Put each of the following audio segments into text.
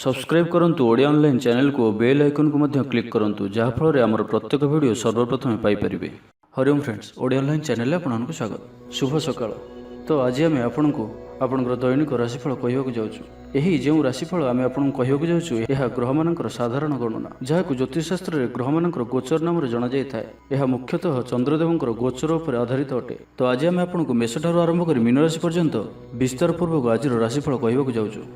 Subscribe करंतु Odia online channel को bell icon को मध्य क्लिक करंतु जहाँ फल आमर प्रत्येक वीडियो सर्वप्रथम Piper. Hariom friends, Odia online channel आपको स्वागत। शुभ सकाळ। तो आज आम आपको आपंकर दैनिक राशिफल कहवाक जाऊँ। यही जो राशिफल आम आपको कहवाक जाऊँ यह ग्रह मानकर साधारण गणना जहाँ ज्योतिषशास्त्र में ग्रह मानकर गोचर नाम जना जाए। यह मुख्यतः चंद्रदेवंकर गोचर उपर आधारित अटे। तो आज आम आपको मेष ठार आरंभ कर मीन राशि पर्यंत विस्तार पूर्वक आज राशिफल कहवाक जाऊँ।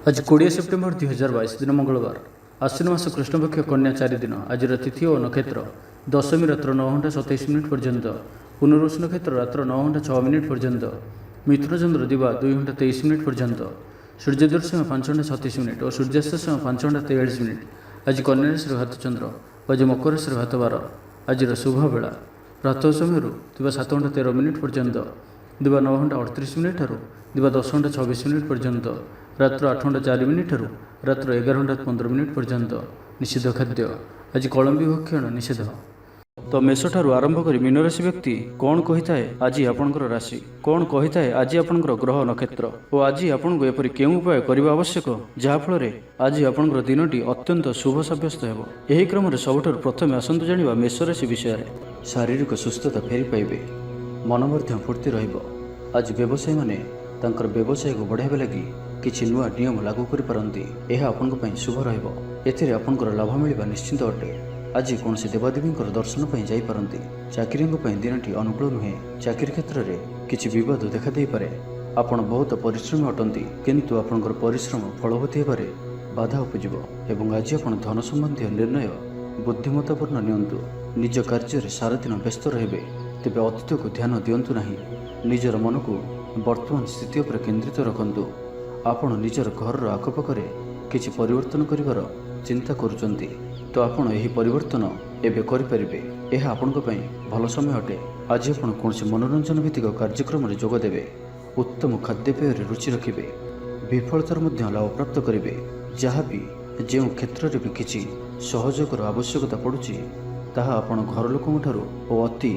आज 20 सेप्टेम्बर 2022 दिन मंगलवार, आश्विन मास कृष्णपक्ष कन्या 4 दिन। आज तिथि और नक्षत्र दशमी रात्र 9:27 पर्यंत, पुनर्वसु नक्षत्र रात्र 9:06 पर्यंत, मिथुन चंद्र दिवा 2:23 पर्यंत, सूर्योदय समय 5:36 और सूर्यास्त समय 5:43। आज कन्या राशि घात चंद्र, आज मकर राशि घात 12। आज शुभ बेला प्रातः समय दिवा 7:13 पर्यंत, दिवा 9:38 ठारू दिवा 10:26 पर्यंत, रात्र 8:04 ठारू रात्र 11:15 पर्यंत। निषिद्ध खाद्य आज कलम्बी भक्षण निषेध। तो मेष ठारू आरंभ कर मीन राशि व्यक्ति कौन कही थाए आज आपणकर राशि, कौन कही थाए आज आपणकर ग्रह नक्षत्र और आज आपको एपरि केउं उपाय करबा आवश्यक जहाँफल आज आपणकर दिनटी अत्यंत शुभ सब्यस्त हेबो। एही क्रम रे सबठारु प्रथमे आसंतु जानिबा मेष राशि विषय रे। शारीरिक सुस्थता फेरी पाइबे, मन मध्य फूर्ति रहिबो। आज व्यवसायी माने तांकर व्यवसाय को बढ़ाइबा लागि किछि नुआ नियम लागू करि पारंती। एहा आपनक पई शुभ रहिबो। एथिरे आपनकर लाभ मिलिबा निश्चित अटे। आज कौन से देवादेवींकर दर्शन पर जाई पारंती। चाकरी दिनटी अनुकूल नुहे। चाकरी क्षेत्र में किछि विवाद देखा दे पारे। आपण बहुत परिश्रमी अटंती किंतु आपनकर परिश्रम फलवती हेबारे बाधा उपजिबो एवं आज आपण धन संबंधी निर्णय बुद्धिमत्तापूर्ण नियंतु। निज कार्य रे सारा दिन व्यस्त रहिबे, तेबे अतीत को ध्यान दियंतु नाही। निजर मन को वर्तमान स्थिति पर केंद्रित रखंतु। आपण निजर घर आखपाखरे किछि परिवर्तन करिवार चिंता करुचंती, तो आपण एही परिवर्तन एबे करि परिबे। एहा आपनक पई भल समय अटे। आज आपण कोनसे मनोरंजन भित्तिक कार्यक्रम रे जोग देबे। उत्तम खाद्यपेय रे रुचि रखिबे। विफलतार मध्य लाभ प्राप्त करिबे। जहाँ भी जो क्षेत्र रे भी किछि सहयोगर आवश्यकता पड़ुछि ताहा आपण घर लोकन ठारू और अति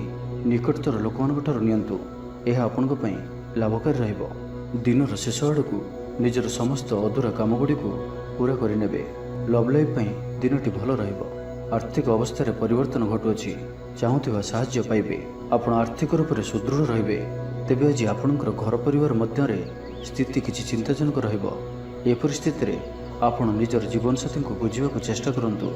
निकटतर लोकन ठारू नियंतु। एहा आपनक पई लाभकारी रहइबो। दिनर शेष आड़कू निजर समस्त अधूरा काम गुड़ी को पूरा करिनेबे। लव लाइफ पई दिनटी भल रहिबो। आर्थिक अवस्था रे परिवर्तन घटुअछि, चाहुथिबा साहाय्य पाइबे। आपण आर्थिक रूप से सुदृढ़ रहिबे। तेबे आज आपणकर घर परिवार मध्य रे स्थिति किछि चिंताजनक रहिबो। ए परिस्थिति रे आपण निजर जीवन साथी को बुझिबाक चेष्टा करंतु,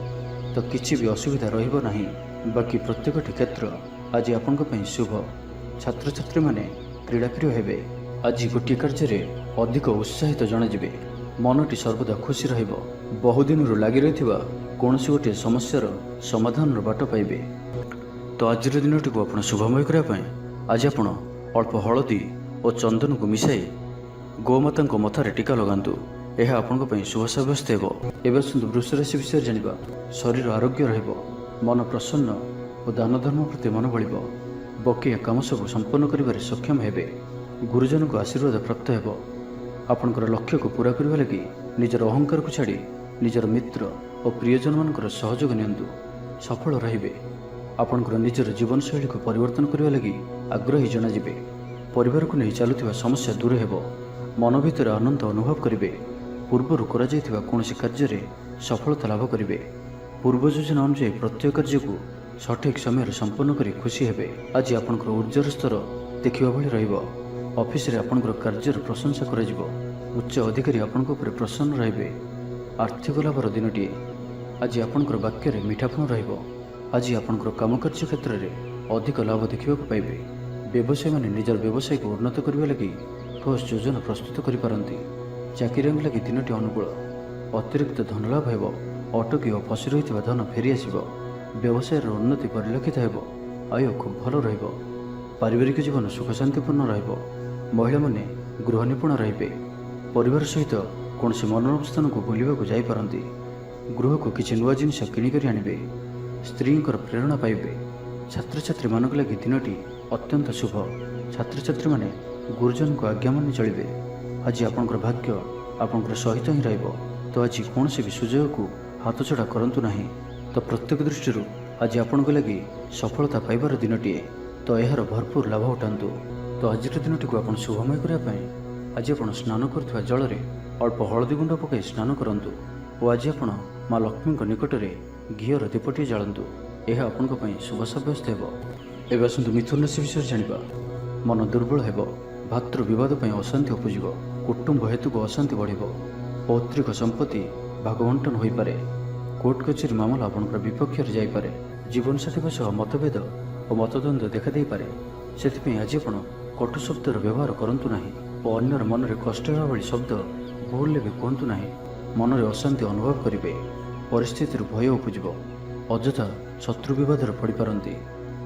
तो किछि भी असुविधा रहिबो नाही। बाकी प्रत्येकटी क्षेत्र आज आपणक पई शुभ। छात्र छात्री माने क्रीड़ाप्रिय हेबे। आज गोटे कार्य रे अधिक उत्साहित जणाजिबे। मनटी सर्वदा खुशी रहिबो। बहुदिन लगी रही कौन गोटे समस्यार समाधान बाट पाइबे। तो आज दिनटी को आप शुभमय करने आज आप अल्प हलदी और चंदन को मिसाई गोमाता मथार टीका लगातु। यह आपण शुभ सब्यस्त हो। एवं वृष राशि विषय जाना। शरीर आरोग्य रहिबो, मन प्रसन्न और दान धर्म प्रति मन बलिबो। बकिया काम सब संपन्न करिबारे सक्षम हेबे। गुरुजन को आशीर्वाद प्राप्त हेबो। आपणकर लक्ष्य को पूरा करने लगी निजर अहंकार को छाड़ी निजर मित्र और प्रियजन मानकर सहयोग नियंतु। सफल रहिबे। आपणकर निजर जीवनशैली को परिवर्तन करने लगी आग्रही जनाजिबे। परिवार को नहीं चलुथिबा समस्या दूर हेबो। मन भितर आनंद अनुभव करिबे। पूर्वर करा जायथिबा कोनोसी कार्य रे सफलता लाभ करिबे। पूर्व योजना अनुसार प्रत्येक कार्य को सठिक समय संपन्न करी खुशी हेबे। आज आपणकर ऊर्जार स्तर देखिबा भली रहिबो। ऑफिस रे आपणकर कार्यर प्रशंसा करा जिवो। उच्च अधिकारी आपणक उपर प्रसन्न रहिबे। आर्थिक लाभर दिनटी आज आपणकर वाक्य रे मीठापन रहिबो। आज आपणकर काम कार्य क्षेत्र में अधिक लाभ देखा पाइबे। व्यवसायी माने निजर व्यवसाय को उन्नत करने लगी ठोस योजना प्रस्तुत करि पारंती। चाकरी लगी दिनटी अनुकूल। अतिरिक्त धन लाभ हेबो। अटकी और फसी रही धन फेरी आसिबो। व्यवसाय उन्नति परिलक्षित हेबो। आय खूब भल रहिबो। पारिवारिक जीवन सुख शांतिपूर्ण रहिबो। महिला माने गृह निपुण रहिबे। परिवार सहित कौन से मनोरम स्थान को बुलवा को जाई पारंती। गृह को किसी नुआ जिनिस किणिक आनिबे। स्त्री प्रेरणा पाइबे। छात्र छात्री मानक लगी दिनटी अत्यंत शुभ। छात्र छात्री माने गुरुजन को आज्ञा मानि चलिबे। आज आपणकर भाग्य आपणकर सहित ही रहिबो। तो आज कौन से भी सुजोग को हाथ छड़ा करंतु नाही। तो प्रत्येक दृष्टि आज आपणक लगी सफलता पाइबार दिनटी। तो यार भरपूर लाभ उठातु। तो आज दिनटी को आप शुभमय करने आज आप स्नान करुवा जल ଅଳ୍ପ ହଳଦୀ ଗୁଣ୍ଡ ପକାଇ ସ୍ନାନ କରନ୍ତୁ ଓ ଆଜି ଆପଣ ମା ଲକ୍ଷ୍ମୀଙ୍କ ନିକଟରେ ଘିଅର ଦୀପଟିଏ ଜାଳନ୍ତୁ। ଏହା ଆପଣଙ୍କ ପାଇଁ ଶୁଭ ସାବ୍ୟସ୍ତ ହେବ। ଏବେ ଆସନ୍ତୁ ମିଥୁନ ରାଶି ବିଷୟରେ ଜାଣିବା। ମନ ଦୁର୍ବଳ ହେବ, ଭାତୃ ବିବାଦ ପାଇଁ ଅଶାନ୍ତି ଉପୁଜିବ, କୁଟୁମ୍ବ ହେତୁକୁ ଅଶାନ୍ତି ବଢ଼ିବ, ପୈତୃକ ସମ୍ପତ୍ତି ଭାଗବଣ୍ଟନ ହୋଇପାରେ, କୋର୍ଟ କଚେରୀ ମାମଲା ଆପଣଙ୍କର ବିପକ୍ଷରେ ଯାଇପାରେ, ଜୀବନସାଥୀଙ୍କ ସହ ମତଭେଦ ଓ ମତଦ୍ୱନ୍ଦ୍ୱ ଦେଖାଦେଇପାରେ। ସେଥିପାଇଁ ଆଜି ଆପଣ କଟୁ ଶବ୍ଦର ବ୍ୟବହାର କରନ୍ତୁ ନାହିଁ ଓ ଅନ୍ୟର ମନରେ କଷ୍ଟ ହେବା ଭଳି ଶବ୍ଦ ଭୁଲରେ ବି କୁହନ୍ତୁ ନାହିଁ। ମନରେ ଅଶାନ୍ତି ଅନୁଭବ କରିବେ, ପରିସ୍ଥିତିରୁ ଭୟ ଉପୁଜିବ, ଅଯଥା ଶତ୍ରୁ ବିବାଦରେ ପଡ଼ିପାରନ୍ତି।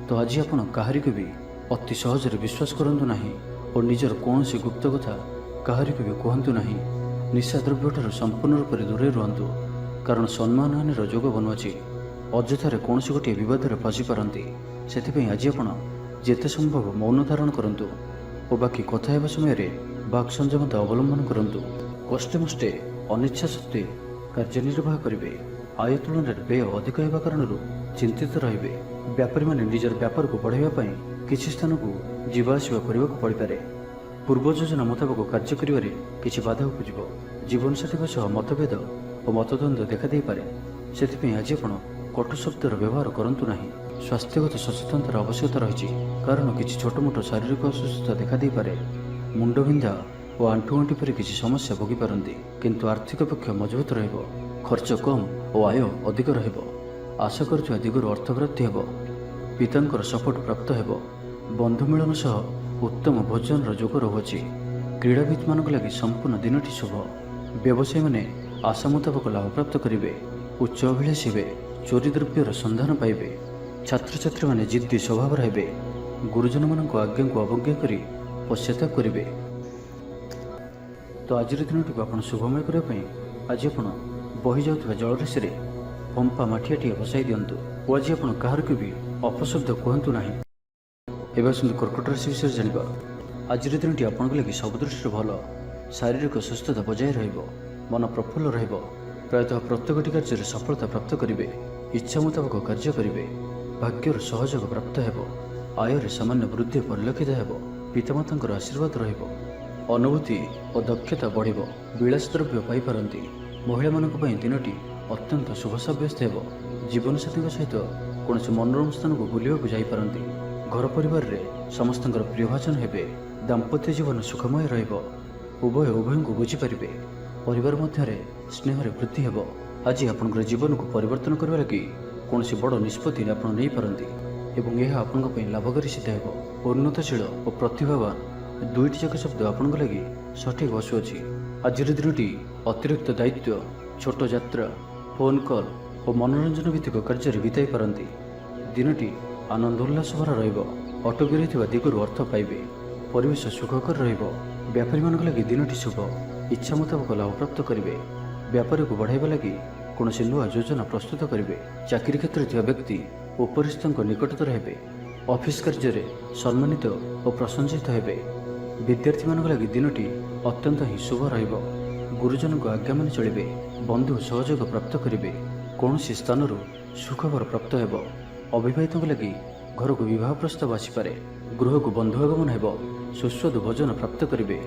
ତ ଆଜି ଆପଣ କାହାରିକୁ ବି ଅତି ସହଜରେ ବିଶ୍ୱାସ କରନ୍ତୁ ନାହିଁ ଓ ନିଜର କୌଣସି ଗୁପ୍ତ କଥା କାହାରିକୁ ବି କୁହନ୍ତୁ ନାହିଁ। ନିଶାଦ୍ରବ୍ୟଠାରୁ ସମ୍ପୂର୍ଣ୍ଣ ରୂପରେ ଦୂରେଇ ରୁହନ୍ତୁ, କାରଣ ସମ୍ମାନହାନିର ଯୋଗ ବନୁଅଛି। ଅଯଥାରେ କୌଣସି ଗୋଟିଏ ବିବାଦରେ ଫସିପାରନ୍ତି। ସେଥିପାଇଁ ଆଜି ଆପଣ ଯେତେ ସମ୍ଭବ ମୌନ ଧାରଣ କରନ୍ତୁ ଓ ବାକି କଥା ହେବା ସମୟରେ ବାକ୍ ସଂଯମତା ଅବଲମ୍ବନ କରନ୍ତୁ। କଷ୍ଟେମଷ୍ଟେ ଅନିଚ୍ଛା ସତ୍ତ୍ୱେ କାର୍ଯ୍ୟନିର୍ବାହ କରିବେ। ଆୟ ତୁଳନାରେ ବ୍ୟୟ ଅଧିକ ହେବା କାରଣରୁ ଚିନ୍ତିତ ରହିବେ। ବ୍ୟାପାରୀମାନେ ନିଜର ବ୍ୟାପାରକୁ ବଢ଼ାଇବା ପାଇଁ କିଛି ସ୍ଥାନକୁ ଯିବା ଆସିବା କରିବାକୁ ପଡ଼ିପାରେ। ପୂର୍ବ ଯୋଜନା ମୁତାବକ କାର୍ଯ୍ୟ କରିବାରେ କିଛି ବାଧା ଉପୁଜିବ। ଜୀବନସାଥୀଙ୍କ ସହ ମତଭେଦ ଓ ମତଦ୍ୱନ୍ଦ୍ୱ ଦେଖାଦେଇପାରେ। ସେଥିପାଇଁ ଆଜି ଆପଣ କଟୁ ଶବ୍ଦର ବ୍ୟବହାର କରନ୍ତୁ ନାହିଁ। ସ୍ୱାସ୍ଥ୍ୟଗତ ସଚେତନତାର ଆବଶ୍ୟକତା ରହିଛି, କାରଣ କିଛି ଛୋଟମୋଟ ଶାରୀରିକ ଅସୁସ୍ଥତା ଦେଖାଦେଇପାରେ। ମୁଣ୍ଡବିନ୍ଧା ଓ ଆଣ୍ଠୁଗଣ୍ଠି ପରି କିଛି ସମସ୍ୟା ଭୋଗିପାରନ୍ତି, କିନ୍ତୁ ଆର୍ଥିକ ପକ୍ଷ ମଜବୁତ ରହିବ। ଖର୍ଚ୍ଚ କମ୍ ଓ ଆୟ ଅଧିକ ରହିବ। ଆଶା କରୁଥିବା ଦିଗରୁ ଅର୍ଥପ୍ରାପ୍ତି ହେବ। ପିତାଙ୍କର ସପୋର୍ଟ ପ୍ରାପ୍ତ ହେବ। ବନ୍ଧୁ ମିଳନ ସହ ଉତ୍ତମ ଭୋଜନର ଯୋଗ ରହୁଅଛି। କ୍ରୀଡ଼ାବିତ୍ମାନଙ୍କ ଲାଗି ସମ୍ପୂର୍ଣ୍ଣ ଦିନଟି ଶୁଭ। ବ୍ୟବସାୟୀମାନେ ଆଶା ମୁତାବକ ଲାଭପ୍ରାପ୍ତ କରିବେ। ଉଚ୍ଚ ଅଭିଳାଷୀ ହେବେ। ଚୋରି ଦ୍ରବ୍ୟର ସନ୍ଧାନ ପାଇବେ। ଛାତ୍ରଛାତ୍ରୀମାନେ ଜିଦ୍ଦି ସ୍ୱଭାବର ହେବେ। ଗୁରୁଜନମାନଙ୍କ ଆଜ୍ଞାକୁ ଅବଜ୍ଞା କରି ପଶ୍ଚାତାପ କରିବେ। ତ ଆଜିର ଦିନଟିକୁ ଆପଣ ଶୁଭମୟ କରିବା ପାଇଁ ଆଜି ଆପଣ ବହିଯାଉଥିବା ଜଳରାଶିରେ ପମ୍ପା ମାଠିଆଟିଏ ବସାଇ ଦିଅନ୍ତୁ ଓ ଆଜି ଆପଣ କାହାରିକୁ ବି ଅପଶବ୍ଦ କୁହନ୍ତୁ ନାହିଁ। ଏବେ ଆସନ୍ତୁ କର୍କଟ ରାଶି ବିଷୟରେ ଜାଣିବା। ଆଜିର ଦିନଟି ଆପଣଙ୍କ ଲାଗି ସବୁ ଦୃଷ୍ଟିରୁ ଭଲ। ଶାରୀରିକ ସୁସ୍ଥତା ବଜାୟ ରହିବ। ମନ ପ୍ରଫୁଲ୍ଲ ରହିବ। ପ୍ରାୟତଃ ପ୍ରତ୍ୟେକଟି କାର୍ଯ୍ୟରେ ସଫଳତା ପ୍ରାପ୍ତ କରିବେ। ଇଚ୍ଛା ମୁତାବକ କାର୍ଯ୍ୟ କରିବେ। ଭାଗ୍ୟର ସହଯୋଗ ପ୍ରାପ୍ତ ହେବ। ଆୟରେ ସାମାନ୍ୟ ବୃଦ୍ଧି ପରିଲକ୍ଷିତ ହେବ। ପିତାମାତାଙ୍କର ଆଶୀର୍ବାଦ ରହିବ। ଅନୁଭୂତି ଓ ଦକ୍ଷତା ବଢ଼ିବ। ବିଳାସ ଦ୍ରବ୍ୟ ପାଇପାରନ୍ତି। ମହିଳାମାନଙ୍କ ପାଇଁ ଦିନଟି ଅତ୍ୟନ୍ତ ଶୁଭ ସାବ୍ୟସ୍ତ ହେବ। ଜୀବନସାଥୀଙ୍କ ସହିତ କୌଣସି ମନୋରମ ସ୍ଥାନକୁ ବୁଲିବାକୁ ଯାଇପାରନ୍ତି। ଘର ପରିବାରରେ ସମସ୍ତଙ୍କର ପ୍ରିୟଭାଜନ ହେବେ। ଦାମ୍ପତ୍ୟ ଜୀବନ ସୁଖମୟ ରହିବ। ଉଭୟ ଉଭୟଙ୍କୁ ବୁଝିପାରିବେ। ପରିବାର ମଧ୍ୟରେ ସ୍ନେହରେ ବୃଦ୍ଧି ହେବ। ଆଜି ଆପଣଙ୍କର ଜୀବନକୁ ପରିବର୍ତ୍ତନ କରିବା ଲାଗି କୌଣସି ବଡ଼ ନିଷ୍ପତ୍ତି ଆପଣ ନେଇପାରନ୍ତି ଏବଂ ଏହା ଆପଣଙ୍କ ପାଇଁ ଲାଭକାରୀ ସିଦ୍ଧ ହେବ। ଉନ୍ନତଶୀଳ ଓ ପ୍ରତିଭାବାନ ଦୁଇଟି ଯାକ ଶବ୍ଦ ଆପଣଙ୍କ ଲାଗି ସଠିକ୍ ବସୁଅଛି। ଆଜିର ଦିନଟି ଅତିରିକ୍ତ ଦାୟିତ୍ୱ, ଛୋଟ ଯାତ୍ରା, ଫୋନ୍ କଲ୍ ଓ ମନୋରଞ୍ଜନ ଭିତ୍ତିକ କାର୍ଯ୍ୟରେ ବିତାଇ ପାରନ୍ତି। ଦିନଟି ଆନନ୍ଦ ଉଲ୍ଲାସ ଭରା ରହିବ। ଅଟକି ରହିଥିବା ଦିଗରୁ ଅର୍ଥ ପାଇବେ। ପରିବେଶ ସୁଖକର ରହିବ। ବ୍ୟାପାରୀମାନଙ୍କ ଲାଗି ଦିନଟି ଶୁଭ। ଇଚ୍ଛା ମୁତାବକ ଲାଭପ୍ରାପ୍ତ କରିବେ। ବ୍ୟାପାରକୁ ବଢ଼ାଇବା ଲାଗି କୌଣସି ନୂଆ ଯୋଜନା ପ୍ରସ୍ତୁତ କରିବେ। ଚାକିରି କ୍ଷେତ୍ରରେ ଥିବା ବ୍ୟକ୍ତି ଉପରିସ୍ଥଙ୍କ ନିକଟତର ହେବେ। ଅଫିସ୍ କାର୍ଯ୍ୟରେ ସମ୍ମାନିତ ଓ ପ୍ରଶଂସିତ ହେବେ। ବିଦ୍ୟାର୍ଥୀମାନଙ୍କ ଲାଗି ଦିନଟି ଅତ୍ୟନ୍ତ ହିଁ ଶୁଭ ରହିବ। ଗୁରୁଜନଙ୍କ ଆଜ୍ଞା ମାନି ଚଳିବେ। ବନ୍ଧୁ ସହଯୋଗ ପ୍ରାପ୍ତ କରିବେ। କୌଣସି ସ୍ଥାନରୁ ସୁଖବର ପ୍ରାପ୍ତ ହେବ। ଅବିବାହିତଙ୍କ ଲାଗି ଘରକୁ ବିବାହ ପ୍ରସ୍ତାବ ଆସିପାରେ। ଗୃହକୁ ବନ୍ଧୁ ଆଗମନ ହେବ। ସୁସ୍ୱାଦୁ ଭୋଜନ ପ୍ରାପ୍ତ କରିବେ।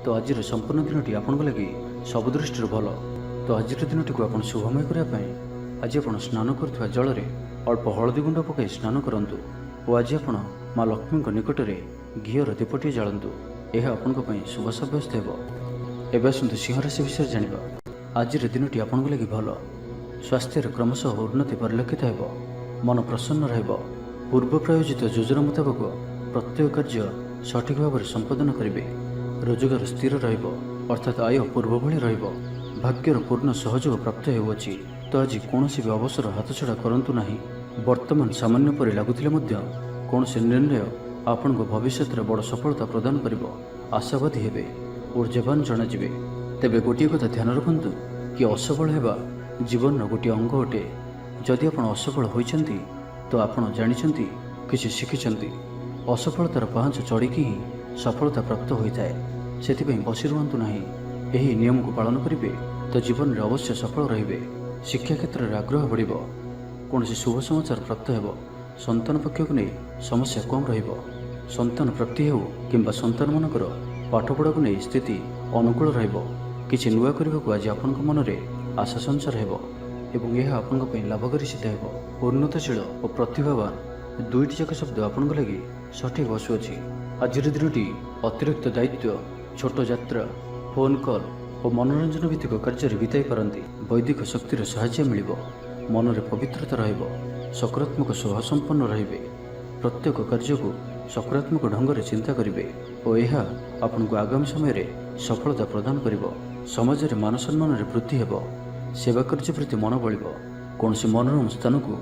ତ ଆଜିର ସମ୍ପୂର୍ଣ୍ଣ ଦିନଟି ଆପଣଙ୍କ ଲାଗି ସବୁ ଦୃଷ୍ଟିରୁ ଭଲ। ତ ଆଜିର ଦିନଟିକୁ ଆପଣ ଶୁଭମୟ କରିବା ପାଇଁ ଆଜି ଆପଣ ସ୍ନାନ କରୁଥିବା ଜଳରେ ଅଳ୍ପ ହଳଦୀ ଗୁଣ୍ଡ ପକାଇ ସ୍ନାନ କରନ୍ତୁ ଓ ଆଜି ଆପଣ ମା ଲକ୍ଷ୍ମୀଙ୍କ ନିକଟରେ ଘିଅର ଦୀପଟିଏ ଜାଳନ୍ତୁ। ଏହା ଆପଣଙ୍କ ପାଇଁ ଶୁଭ ସାବ୍ୟସ୍ତ ହେବ। ଏବେ ଆସନ୍ତୁ ସିଂହ ରାଶି ବିଷୟରେ ଜାଣିବା। ଆଜିର ଦିନଟି ଆପଣଙ୍କ ଲାଗି ଭଲ। ସ୍ୱାସ୍ଥ୍ୟରେ କ୍ରମଶଃ ଉନ୍ନତି ପରିଲକ୍ଷିତ ହେବ। ମନ ପ୍ରସନ୍ନ ରହିବ। ପୂର୍ବ ପ୍ରାୟୋଜିତ ଯୋଜନା ମୁତାବକ ପ୍ରତ୍ୟେକ କାର୍ଯ୍ୟ ସଠିକ୍ ଭାବରେ ସମ୍ପାଦନ କରିବେ। ରୋଜଗାର ସ୍ଥିର ରହିବ, ଅର୍ଥାତ୍ ଆୟ ପୂର୍ବ ଭଳି ରହିବ। ଭାଗ୍ୟର ପୂର୍ଣ୍ଣ ସହଯୋଗ ପ୍ରାପ୍ତ ହେଉଅଛି। ତ ଆଜି କୌଣସି ବି ଅବସର ହାତଛଡ଼ା କରନ୍ତୁ ନାହିଁ। ବର୍ତ୍ତମାନ ସାମାନ୍ୟ ପରି ଲାଗୁଥିଲେ ମଧ୍ୟ କୌଣସି ନିର୍ଣ୍ଣୟ ଆପଣଙ୍କ ଭବିଷ୍ୟତରେ ବଡ଼ ସଫଳତା ପ୍ରଦାନ କରିବ। ଆଶାବାଦୀ ହେବେ, ଊର୍ଜାବାନ ଜଣାଯିବେ। ତେବେ ଗୋଟିଏ କଥା ଧ୍ୟାନ ରଖନ୍ତୁ କି ଅସଫଳ ହେବା ଜୀବନର ଗୋଟିଏ ଅଙ୍ଗ ଅଟେ। ଯଦି ଆପଣ ଅସଫଳ ହୋଇଛନ୍ତି ତ ଆପଣ ଜାଣିଛନ୍ତି, କିଛି ଶିଖିଛନ୍ତି। ଅସଫଳତାର ପାହାଚ ଚଢ଼ିକି ହିଁ ସଫଳତା ପ୍ରାପ୍ତ ହୋଇଥାଏ। ସେଥିପାଇଁ ବସି ରୁହନ୍ତୁ ନାହିଁ। ଏହି ନିୟମକୁ ପାଳନ କରିବେ ତ ଜୀବନରେ ଅବଶ୍ୟ ସଫଳ ରହିବେ। ଶିକ୍ଷା କ୍ଷେତ୍ରରେ ଆଗ୍ରହ ବଢ଼ିବ। କୌଣସି ଶୁଭ ସମାଚାର ପ୍ରାପ୍ତ ହେବ। ସନ୍ତାନ ପକ୍ଷକୁ ନେଇ ସମସ୍ୟା କମ୍ ରହିବ। ସନ୍ତାନ ପ୍ରାପ୍ତି ହେଉ କିମ୍ବା ସନ୍ତାନମାନଙ୍କର ପାଠପଢ଼ାକୁ ନେଇ ସ୍ଥିତି ଅନୁକୂଳ ରହିବ। କିଛି ନୂଆ କରିବାକୁ ଆଜି ଆପଣଙ୍କ ମନରେ ଆଶା ସଞ୍ଚାର ହେବ ଏବଂ ଏହା ଆପଣଙ୍କ ପାଇଁ ଲାଭକାରୀ ସିଦ୍ଧ ହେବ। ଉନ୍ନତଶୀଳ ଓ ପ୍ରତିଭାବାନ ଦୁଇଟି ଯାକ ଶବ୍ଦ ଆପଣଙ୍କ ଲାଗି ସଠିକ୍ ବସୁଅଛି। ଆଜିର ଦିନଟି ଅତିରିକ୍ତ ଦାୟିତ୍ୱ, ଛୋଟ ଯାତ୍ରା, ଫୋନ୍ କଲ୍ ଓ ମନୋରଞ୍ଜନ ଭିତ୍ତିକ କାର୍ଯ୍ୟରେ ବିତାଇ ପାରନ୍ତି। ବୈଦିକ ଶକ୍ତିର ସାହାଯ୍ୟ ମିଳିବ, ମନରେ ପବିତ୍ରତା ରହିବ, ସକାରାତ୍ମକ ସ୍ୱଭାବ ସମ୍ପନ୍ନ ରହିବେ। ପ୍ରତ୍ୟେକ କାର୍ଯ୍ୟକୁ ସକାରାତ୍ମକ ଢଙ୍ଗରେ ଚିନ୍ତା କରିବେ ଓ ଏହା ଆପଣଙ୍କୁ ଆଗାମୀ ସମୟରେ ସଫଳତା ପ୍ରଦାନ କରିବ। ସମାଜରେ ମାନ ସମ୍ମାନରେ ବୃଦ୍ଧି ହେବ, ସେବା କାର୍ଯ୍ୟ ପ୍ରତି ମନ ବଳିବ। କୌଣସି ମନୋରମ ସ୍ଥାନକୁ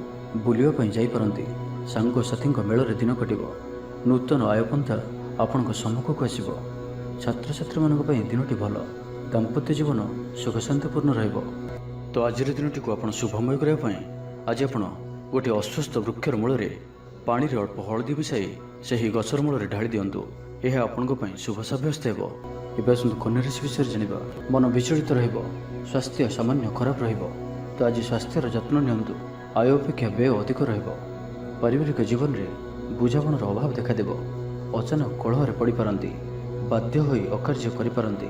ବୁଲିବା ପାଇଁ ଯାଇପାରନ୍ତି। ସାଙ୍ଗସାଥୀଙ୍କ ମେଳରେ ଦିନ କଟିବ। ନୂତନ ଆୟପନ୍ଥା ଆପଣଙ୍କ ସମ୍ମୁଖକୁ ଆସିବ। ଛାତ୍ରଛାତ୍ରୀମାନଙ୍କ ପାଇଁ ଦିନଟି ଭଲ। ଦାମ୍ପତ୍ୟ ଜୀବନ ସୁଖଶାନ୍ତିପୂର୍ଣ୍ଣ ରହିବ। ତ ଆଜିର ଦିନଟିକୁ ଆପଣ ଶୁଭମୟ କରିବା ପାଇଁ ଆଜି ଆପଣ ଗୋଟିଏ ଅଶ୍ୱସ୍ଥ ବୃକ୍ଷର ମୂଳରେ ପାଣିରେ ଅଳ୍ପ ହଳଦୀ ମିଶାଇ ସେହି ଗଛର ମୂଳରେ ଢାଳି ଦିଅନ୍ତୁ। ଏହା ଆପଣଙ୍କ ପାଇଁ ଶୁଭ ସାବ୍ୟସ୍ତ ହେବ। ଏବେ ଆସନ୍ତୁ କନ୍ୟା ରାଶି ବିଷୟରେ ଜାଣିବା। ମନ ବିଚଳିତ ରହିବ, ସ୍ୱାସ୍ଥ୍ୟ ସାମାନ୍ୟ ଖରାପ ରହିବ। ତ ଆଜି ସ୍ୱାସ୍ଥ୍ୟର ଯତ୍ନ ନିଅନ୍ତୁ। ଆୟ ଅପେକ୍ଷା ବ୍ୟୟ ଅଧିକ ରହିବ। ପାରିବାରିକ ଜୀବନରେ ବୁଝାମଣାର ଅଭାବ ଦେଖାଦେବ। ଅଚାନକ କଳହରେ ପଡ଼ିପାରନ୍ତି, ବାଧ୍ୟ ହୋଇ ଅକାର୍ଯ୍ୟ କରିପାରନ୍ତି।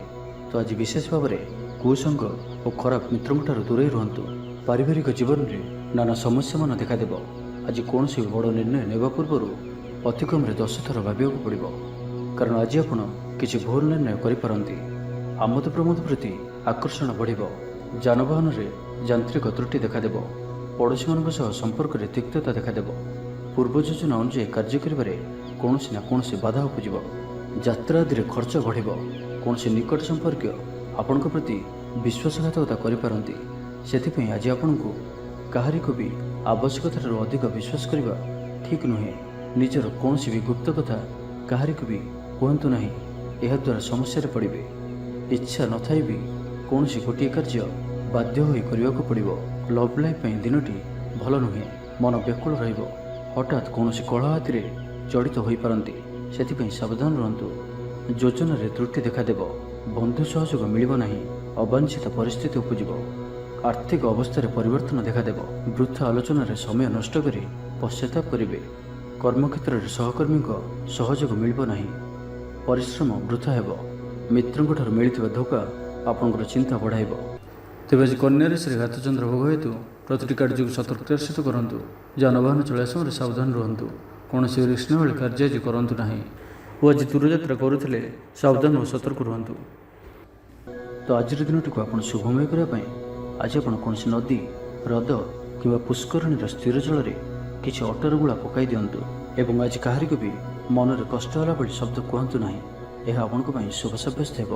ତ ଆଜି ବିଶେଷ ଭାବରେ କୁସଙ୍ଗ ଓ ଖରାପ ମିତ୍ରଙ୍କଠାରୁ ଦୂରେଇ ରୁହନ୍ତୁ। ପାରିବାରିକ ଜୀବନରେ ନାନା ସମସ୍ୟାମାନ ଦେଖାଦେବ। ଆଜି କୌଣସି ବଡ଼ ନିର୍ଣ୍ଣୟ ନେବା ପୂର୍ବରୁ ଅତି କମ୍ରେ 10 ଥର ଭାବିବାକୁ ପଡ଼ିବ, କାରଣ ଆଜି ଆପଣ କିଛି ଭୁଲ ନିର୍ଣ୍ଣୟ କରିପାରନ୍ତି। ଆମୋଦ ପ୍ରମୋଦ ପ୍ରତି ଆକର୍ଷଣ ବଢ଼ିବ। ଯାନବାହନରେ ଯାନ୍ତ୍ରିକ ତ୍ରୁଟି ଦେଖାଦେବ। ପଡ଼ୋଶୀମାନଙ୍କ ସହ ସମ୍ପର୍କରେ ତିକ୍ତତା ଦେଖାଦେବ। ପୂର୍ବ ଯୋଜନା ଅନୁଯାୟୀ କାର୍ଯ୍ୟ କରିବାରେ କୌଣସି ନା କୌଣସି ବାଧା ଉପୁଜିବ। ଯାତ୍ରା ଆଦିରେ ଖର୍ଚ୍ଚ ବଢ଼ିବ। କୌଣସି ନିକଟ ସମ୍ପର୍କୀୟ ଆପଣଙ୍କ ପ୍ରତି ବିଶ୍ୱାସଘାତକତା କରିପାରନ୍ତି। ସେଥିପାଇଁ ଆଜି ଆପଣଙ୍କୁ କାହାରିକୁ ବି ଆବଶ୍ୟକତାଠାରୁ ଅଧିକ ବିଶ୍ୱାସ କରିବା ଠିକ୍ ନୁହେଁ। ନିଜର କୌଣସି ବି ଗୁପ୍ତ କଥା କାହାରିକୁ ବି କୁହନ୍ତୁ ନାହିଁ, ଏହାଦ୍ୱାରା ସମସ୍ୟାରେ ପଡ଼ିବେ। ଇଚ୍ଛା ନଥାଇ ବି କୌଣସି ଗୋଟିଏ କାର୍ଯ୍ୟ ବାଧ୍ୟ ହୋଇ କରିବାକୁ ପଡ଼ିବ। ଲଭ୍ ଲାଇଫ୍ ପାଇଁ ଦିନଟି ଭଲ ନୁହେଁ। ମନ ବ୍ୟାକୁଳ ରହିବ। ହଠାତ୍ କୌଣସି କଳହ ଆଦିରେ ଜଡ଼ିତ ହୋଇପାରନ୍ତି। ସେଥିପାଇଁ ସାବଧାନ ରୁହନ୍ତୁ। ଯୋଜନାରେ ତ୍ରୁଟି ଦେଖାଦେବ। ବନ୍ଧୁ ସହଯୋଗ ମିଳିବ ନାହିଁ। ଅବାଞ୍ଛିତ ପରିସ୍ଥିତି ଉପୁଜିବ। ଆର୍ଥିକ ଅବସ୍ଥାରେ ପରିବର୍ତ୍ତନ ଦେଖାଦେବ। ବୃଥା ଆଲୋଚନାରେ ସମୟ ନଷ୍ଟ କରି ପଶ୍ଚାତାପ କରିବେ। କର୍ମକ୍ଷେତ୍ରରେ ସହକର୍ମୀଙ୍କ ସହଯୋଗ ମିଳିବ ନାହିଁ। ପରିଶ୍ରମ ବୃଥା ହେବ। ମିତ୍ରଙ୍କଠାରୁ ମିଳିଥିବା ଧୋକା ଆପଣଙ୍କର ଚିନ୍ତା ବଢ଼ାଇବ। ତେବେ ଆଜି କନ୍ୟା ରାଶିରେ ଘାତଚନ୍ଦ୍ର ଭୋଗ ହେତୁ ପ୍ରତିଟି କାର୍ଯ୍ୟକୁ ସତର୍କତାର ସହିତ କରନ୍ତୁ। ଯାନବାହନ ଚଳାଇବା ସମୟରେ ସାବଧାନ ରୁହନ୍ତୁ। କୌଣସି ରିସ୍କ ଭଳି କାର୍ଯ୍ୟ ଆଜି କରନ୍ତୁ ନାହିଁ ଓ ଆଜି ଦୂରଯାତ୍ରା କରୁଥିଲେ ସାବଧାନ ଓ ସତର୍କ ରୁହନ୍ତୁ। ତ ଆଜିର ଦିନଟିକୁ ଆପଣ ଶୁଭମୟ କରିବା ପାଇଁ ଆଜି ଆପଣ କୌଣସି ନଦୀ, ହ୍ରଦ କିମ୍ବା ପୁଷ୍କରିଣୀର ସ୍ଥିର ଜଳରେ କିଛି ଅଟର ଗୁଳା ପକାଇ ଦିଅନ୍ତୁ ଏବଂ ଆଜି କାହାରିକୁ ବି ମନରେ କଷ୍ଟ ହେଲା ଭଳି ଶବ୍ଦ କୁହନ୍ତୁ ନାହିଁ। ଏହା ଆପଣଙ୍କ ପାଇଁ ଶୁଭ ସାବ୍ୟସ୍ତ ହେବ।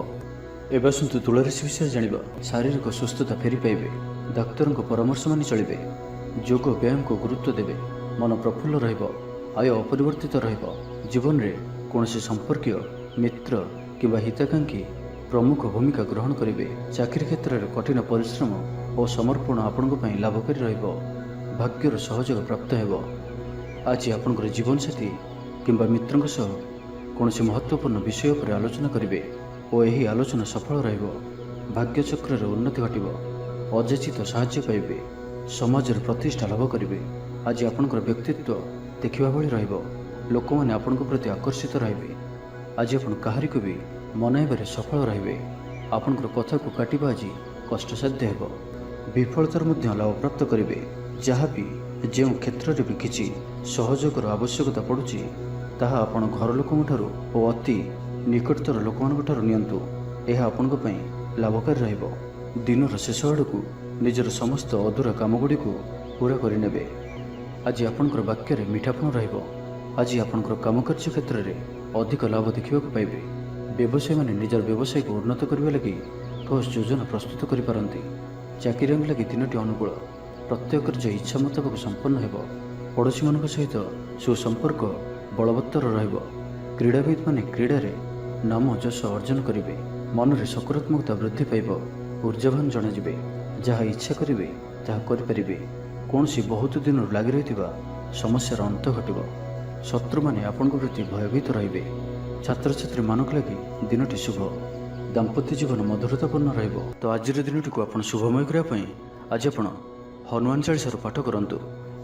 ଏବେ ଆସନ୍ତୁ ତୁଳା ରାଶି ବିଷୟରେ ଜାଣିବା। ଶାରୀରିକ ସୁସ୍ଥତା ଫେରି ପାଇବେ। ଡାକ୍ତରଙ୍କ ପରାମର୍ଶ ମାନି ଚଳିବେ। ଯୋଗ ବ୍ୟାୟାମକୁ ଗୁରୁତ୍ୱ ଦେବେ। ମନ ପ୍ରଫୁଲ୍ଲ ରହିବ। ଆୟ ଅପରିବର୍ତ୍ତିତ ରହିବ। ଜୀବନରେ କୌଣସି ସମ୍ପର୍କୀୟ, ମିତ୍ର କିମ୍ବା ହିତାକାଂକ୍ଷୀ ପ୍ରମୁଖ ଭୂମିକା ଗ୍ରହଣ କରିବେ। ଚାକିରି କ୍ଷେତ୍ରରେ କଠିନ ପରିଶ୍ରମ ଓ ସମର୍ପଣ ଆପଣଙ୍କ ପାଇଁ ଲାଭକାରୀ ରହିବ। ଭାଗ୍ୟର ସହଯୋଗ ପ୍ରାପ୍ତ ହେବ। ଆଜି ଆପଣଙ୍କର ଜୀବନସାଥୀ କିମ୍ବା ମିତ୍ରଙ୍କ ସହ କୌଣସି ମହତ୍ତ୍ୱପୂର୍ଣ୍ଣ ବିଷୟ ଉପରେ ଆଲୋଚନା କରିବେ ଓ ଏହି ଆଲୋଚନା ସଫଳ ରହିବ। ଭାଗ୍ୟଚକ୍ରରେ ଉନ୍ନତି ଘଟିବ। ଅଯାଚିତ ସାହାଯ୍ୟ ପାଇବେ। ସମାଜରେ ପ୍ରତିଷ୍ଠା ଲାଭ କରିବେ। ଆଜି ଆପଣଙ୍କର ବ୍ୟକ୍ତିତ୍ୱ ଦେଖିବା ଭଳି ରହିବ। ଲୋକମାନେ ଆପଣଙ୍କ ପ୍ରତି ଆକର୍ଷିତ ରହିବେ। ଆଜି ଆପଣ କାହାରିକୁ ବି ମନାଇବାରେ ସଫଳ ରହିବେ। ଆପଣଙ୍କର କଥାକୁ କାଟିବା ଆଜି କଷ୍ଟସାଧ୍ୟ ହେବ। ବିଫଳତାର ମଧ୍ୟ ଲାଭ ପ୍ରାପ୍ତ କରିବେ। ଯାହା ବି ଯେଉଁ କ୍ଷେତ୍ରରେ ବି କିଛି ସହଯୋଗର ଆବଶ୍ୟକତା ପଡ଼ୁଛି ତାହା ଆପଣ ଘର ଲୋକଙ୍କଠାରୁ ଓ ଅତି ନିକଟତର ଲୋକମାନଙ୍କ ଠାରୁ ନିଅନ୍ତୁ। ଏହା ଆପଣଙ୍କ ପାଇଁ ଲାଭକାରୀ ରହିବ। ଦିନର ଶେଷ ଆଡ଼କୁ ନିଜର ସମସ୍ତ ଅଧୁରା କାମଗୁଡ଼ିକୁ ପୂରା କରିନେବେ। ଆଜି ଆପଣଙ୍କର ବାକ୍ୟରେ ମିଠାପଣ ରହିବ। ଆଜି ଆପଣଙ୍କର କାମକାର୍ଯ୍ୟ କ୍ଷେତ୍ରରେ ଅଧିକ ଲାଭ ଦେଖିବାକୁ ପାଇବେ। ବ୍ୟବସାୟୀମାନେ ନିଜର ବ୍ୟବସାୟକୁ ଉନ୍ନତ କରିବା ଲାଗି ଠୋସ୍ ଯୋଜନା ପ୍ରସ୍ତୁତ କରିପାରନ୍ତି। ଚାକିରିଆଙ୍କ ଲାଗି ଦିନଟି ଅନୁକୂଳ। ପ୍ରତ୍ୟେକ କାର୍ଯ୍ୟ ଇଚ୍ଛା ମୁତାବକ ସମ୍ପନ୍ନ ହେବ। ପଡ଼ୋଶୀମାନଙ୍କ ସହିତ ସୁସମ୍ପର୍କ ବଳବତ୍ତର ରହିବ। କ୍ରୀଡ଼ାବିତମାନେ କ୍ରୀଡ଼ାରେ ନାମ ଯଶ ଅର୍ଜନ କରିବେ। ମନରେ ସକାରାତ୍ମକତା ବୃଦ୍ଧି ପାଇବ। ଊର୍ଜାବାନ ଜଣାଯିବେ। ଯାହା ଇଚ୍ଛା କରିବେ ତାହା କରିପାରିବେ। କୌଣସି ବହୁତ ଦିନରୁ ଲାଗି ରହିଥିବା ସମସ୍ୟାର ଅନ୍ତ ଘଟିବ। ଶତ୍ରୁମାନେ ଆପଣଙ୍କ ପ୍ରତି ଭୟଭୀତ ରହିବେ। ଛାତ୍ରଛାତ୍ରୀମାନଙ୍କ ଲାଗି ଦିନଟି ଶୁଭ। ଦାମ୍ପତ୍ୟ ଜୀବନ ମଧୁରତାପୂର୍ଣ୍ଣ ରହିବ। ତ ଆଜିର ଦିନଟିକୁ ଆପଣ ଶୁଭମୟ କରିବା ପାଇଁ ଆଜି ଆପଣ ହନୁମାନ ଚାଳିଶାର ପାଠ କରନ୍ତୁ।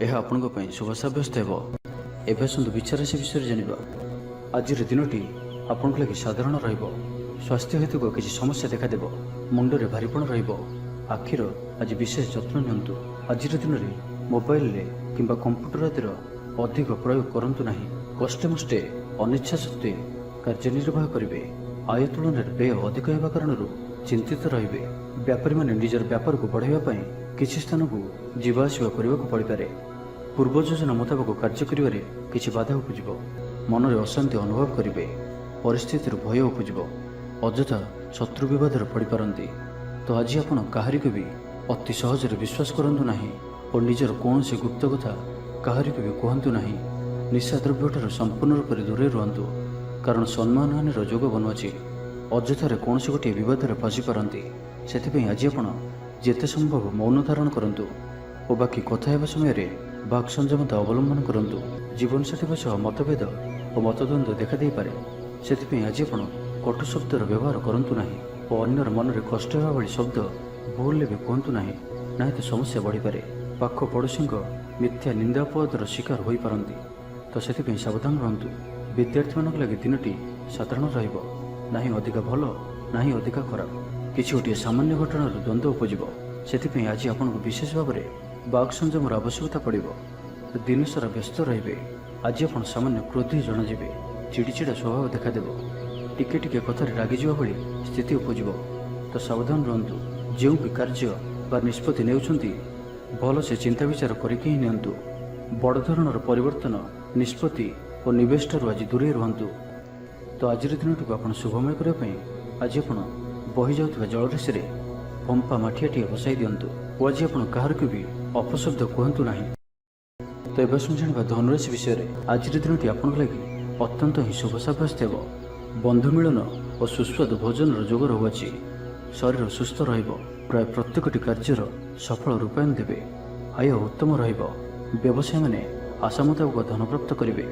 ଏହା ଆପଣଙ୍କ ପାଇଁ ଶୁଭ ସାବ୍ୟସ୍ତ ହେବ। ଏବେ ଆସନ୍ତୁ ବିଛା ରାଶି ବିଷୟରେ ଜାଣିବା। ଆଜିର ଦିନଟି ଆପଣଙ୍କ ଲାଗି ସାଧାରଣ ରହିବ। ସ୍ୱାସ୍ଥ୍ୟ ହେତୁକ କିଛି ସମସ୍ୟା ଦେଖାଦେବ। ମୁଣ୍ଡରେ ଭାରିପଣ ରହିବ। ଆଖିର ଆଜି ବିଶେଷ ଯତ୍ନ ନିଅନ୍ତୁ। ଆଜିର ଦିନରେ ମୋବାଇଲରେ କିମ୍ବା କମ୍ପ୍ୟୁଟର ଆଦିର ଅଧିକ ପ୍ରୟୋଗ କରନ୍ତୁ ନାହିଁ। କଷ୍ଟେମଷ୍ଟେ ଅନିଚ୍ଛା ସତ୍ତ୍ୱେ କାର୍ଯ୍ୟ ନିର୍ବାହ କରିବେ। ଆୟ ତୁଳନାରେ ବ୍ୟୟ ଅଧିକ ହେବା କାରଣରୁ ଚିନ୍ତିତ ରହିବେ। ବ୍ୟାପାରୀମାନେ ନିଜର ବ୍ୟାପାରକୁ ବଢ଼ାଇବା ପାଇଁ କିଛି ସ୍ଥାନକୁ ଯିବା ଆସିବା କରିବାକୁ ପଡ଼ିପାରେ। ପୂର୍ବ ଯୋଜନା ମୁତାବକ କାର୍ଯ୍ୟ କରିବାରେ କିଛି ବାଧା ଉପୁଜିବ। ମନରେ ଅଶାନ୍ତି ଅନୁଭବ କରିବେ। ପରିସ୍ଥିତିରୁ ଭୟ ଉପୁଜିବ। ଅଯଥା ଶତ୍ରୁ ବିବାଦରେ ପଡ଼ିପାରନ୍ତି। ତ ଆଜି ଆପଣ କାହାରିକୁ ବି ଅତି ସହଜରେ ବିଶ୍ୱାସ କରନ୍ତୁ ନାହିଁ ଓ ନିଜର କୌଣସି ଗୁପ୍ତ କଥା କାହାରିକୁ ବି କୁହନ୍ତୁ ନାହିଁ। ନିଶାଦ୍ରବ୍ୟଠାରୁ ସମ୍ପୂର୍ଣ୍ଣ ରୂପରେ ଦୂରେଇ ରୁହନ୍ତୁ, କାରଣ ସମ୍ମାନହାନିର ଯୋଗ ବନୁଅଛି। ଅଯଥାରେ କୌଣସି ଗୋଟିଏ ବିବାଦରେ ଫସିପାରନ୍ତି। ସେଥିପାଇଁ ଆଜି ଆପଣ ଯେତେ ସମ୍ଭବ ମୌନ ଧାରଣ କରନ୍ତୁ ଓ ବାକି କଥା ହେବା ସମୟରେ ବାକ୍ ସଂଯମତା ଅବଲମ୍ବନ କରନ୍ତୁ। ଜୀବନସାଥୀଙ୍କ ସହ ମତଭେଦ ଓ ମତଦ୍ୱନ୍ଦ୍ୱ ଦେଖାଦେଇପାରେ। ସେଥିପାଇଁ ଆଜି ଆପଣ କଟୁ ଶବ୍ଦର ବ୍ୟବହାର କରନ୍ତୁ ନାହିଁ ଓ ଅନ୍ୟର ମନରେ କଷ୍ଟ ହେବା ଭଳି ଶବ୍ଦ ଭୁଲରେ ବି କୁହନ୍ତୁ ନାହିଁ, ନାହିଁ ତ ସମସ୍ୟା ବଢ଼ିପାରେ। ପାଖ ପଡ଼ୋଶୀଙ୍କ ମିଥ୍ୟା ନିନ୍ଦା ଅପବାଦର ଶିକାର ହୋଇପାରନ୍ତି। ତ ସେଥିପାଇଁ ସାବଧାନ ରୁହନ୍ତୁ। ବିଦ୍ୟାର୍ଥୀମାନଙ୍କ ଲାଗି ଦିନଟି ସାଧାରଣ ରହିବ। ନାହିଁ ଅଧିକା ଭଲ, ନାହିଁ ଅଧିକା ଖରାପ। କିଛି ଗୋଟିଏ ସାମାନ୍ୟ ଘଟଣାରୁ ଦ୍ୱନ୍ଦ୍ୱ ଉପୁଜିବ। ସେଥିପାଇଁ ଆଜି ଆପଣଙ୍କୁ ବିଶେଷ ଭାବରେ ବାକ୍ ସଂଯମର ଆବଶ୍ୟକତା ପଡ଼ିବ। ଦିନସାରା ବ୍ୟସ୍ତ ରହିବେ। ଆଜି ଆପଣ ସାମାନ୍ୟ କ୍ରୋଧୀ ଜଣାଯିବେ। ଚିଡ଼ିଚିଡ଼ା ସ୍ୱଭାବ ଦେଖାଦେବ। ଟିକେ ଟିକେ କଥାରେ ରାଗିଯିବା ଭଳି ସ୍ଥିତି ଉପୁଜିବ। ତ ସାବଧାନ ରୁହନ୍ତୁ। ଯେଉଁ ବି କାର୍ଯ୍ୟ ବା ନିଷ୍ପତ୍ତି ନେଉଛନ୍ତି ଭଲସେ ଚିନ୍ତା ବିଚାର କରିକି ହିଁ ନିଅନ୍ତୁ। ବଡ଼ ଧରଣର ପରିବର୍ତ୍ତନ, ନିଷ୍ପତ୍ତି ଓ ନିବେଶଠାରୁ ଆଜି ଦୂରେଇ ରୁହନ୍ତୁ। ତ ଆଜିର ଦିନଟିକୁ ଆପଣ ଶୁଭମୟ କରିବା ପାଇଁ ଆଜି ଆପଣ ବହିଯାଉଥିବା ଜଳରାଶିରେ ପମ୍ପା ମାଠିଆଟିଏ ବସାଇ ଦିଅନ୍ତୁ ଓ ଆଜି ଆପଣ କାହାରିକୁ ବି ଅପଶବ୍ଦ କୁହନ୍ତୁ ନାହିଁ। ତ ଏବେ ଆସନ୍ତୁ ଜାଣିବା ଧନୁରାଶି ବିଷୟରେ। ଆଜିର ଦିନଟି ଆପଣଙ୍କ ଲାଗି ଅତ୍ୟନ୍ତ ହିଁ ଶୁଭ ସାବ୍ୟସ୍ତ ହେବ। ବନ୍ଧୁ ମିଳନ ଓ ସୁସ୍ୱାଦୁ ଭୋଜନର ଯୋଗ ରହୁଅଛି। ଶରୀର ସୁସ୍ଥ ରହିବ। ପ୍ରାୟ ପ୍ରତ୍ୟେକଟି କାର୍ଯ୍ୟର ସଫଳ ରୂପାୟନ ଦେବେ। ଆୟ ଉତ୍ତମ ରହିବ। ବ୍ୟବସାୟୀମାନେ ଆଶା ମୁତାବକ ଧନପ୍ରାପ୍ତ କରିବେ।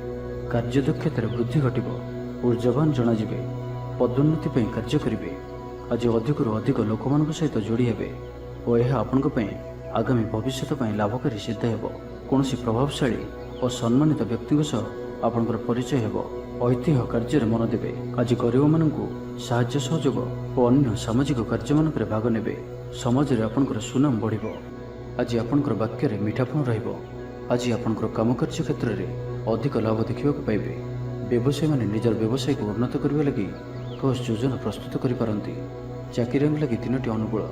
କାର୍ଯ୍ୟଦକ୍ଷତାରେ ବୃଦ୍ଧି ଘଟିବ। ଊର୍ଜ୍ଜାବାନ ଜଣାଯିବେ। ପଦୋନ୍ନତି ପାଇଁ କାର୍ଯ୍ୟ କରିବେ। ଆଜି ଅଧିକରୁ ଅଧିକ ଲୋକମାନଙ୍କ ସହିତ ଯୋଡ଼ି ହେବେ ଓ ଏହା ଆପଣଙ୍କ ପାଇଁ ଆଗାମୀ ଭବିଷ୍ୟତ ପାଇଁ ଲାଭକାରୀ ସିଦ୍ଧ ହେବ। କୌଣସି ପ୍ରଭାବଶାଳୀ ଓ ସମ୍ମାନିତ ବ୍ୟକ୍ତିଙ୍କ ସହ ଆପଣଙ୍କର ପରିଚୟ ହେବ। ଐତିହ୍ୟ କାର୍ଯ୍ୟରେ ମନ ଦେବେ। ଆଜି ଗରିବମାନଙ୍କୁ ସାହାଯ୍ୟ ସହଯୋଗ ଓ ଅନ୍ୟ ସାମାଜିକ କାର୍ଯ୍ୟମାନଙ୍କରେ ଭାଗ ନେବେ। ସମାଜରେ ଆପଣଙ୍କର ସୁନାମ ବଢ଼ିବ। ଆଜି ଆପଣଙ୍କର ବାକ୍ୟରେ ମିଠାପଣ ରହିବ। ଆଜି ଆପଣଙ୍କର କାମକାର୍ଯ୍ୟ କ୍ଷେତ୍ରରେ ଅଧିକ ଲାଭ ଦେଖିବାକୁ ପାଇବେ। ବ୍ୟବସାୟୀମାନେ ନିଜର ବ୍ୟବସାୟକୁ ଉନ୍ନତ କରିବା ଲାଗି ଠୋସ୍ ଯୋଜନା ପ୍ରସ୍ତୁତ କରିପାରନ୍ତି। ଚାକିରିଆଙ୍କ ଲାଗି ଦିନଟି ଅନୁକୂଳ।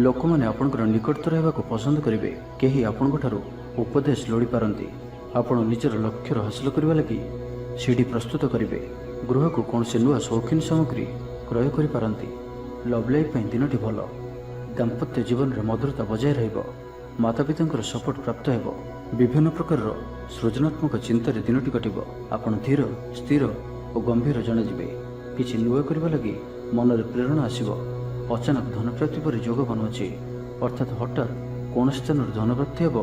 ଲୋକମାନେ ଆପଣଙ୍କର ନିକଟତର ହେବାକୁ ପସନ୍ଦ କରିବେ। କେହି ଆପଣଙ୍କଠାରୁ ଉପଦେଶ ଲୋଡ଼ିପାରନ୍ତି। ଆପଣ ନିଜର ଲକ୍ଷ୍ୟର ହାସଲ କରିବା ଲାଗି ସିଡ଼ି ପ୍ରସ୍ତୁତ କରିବେ। ଗୃହକୁ କୌଣସି ନୂଆ ସୌଖିନ ସାମଗ୍ରୀ କ୍ରୟ କରିପାରନ୍ତି। ଲଭ୍ ଲାଇଫ୍ ପାଇଁ ଦିନଟି ଭଲ। ଦାମ୍ପତ୍ୟ ଜୀବନରେ ମଧୁରତା ବଜାୟ ରହିବ। ମାତାପିତାଙ୍କର ସପୋର୍ଟ ପ୍ରାପ୍ତ ହେବ। ବିଭିନ୍ନ ପ୍ରକାରର ସୃଜନାତ୍ମକ ଚିନ୍ତାରେ ଦିନଟି କଟିବ। ଆପଣ ଧୀର, ସ୍ଥିର ଓ ଗମ୍ଭୀର ଜଣାଯିବେ। କିଛି ନୂଆ କରିବା ଲାଗି ମନରେ ପ୍ରେରଣା ଆସିବ। ଅଚାନକ ଧନପ୍ରାପ୍ତି ପରି ଯୋଗ ବନୁଅଛି। ଅର୍ଥାତ୍ ହଠାତ୍ କୌଣସି ସ୍ଥାନରୁ ଧନପ୍ରାପ୍ତି ହେବ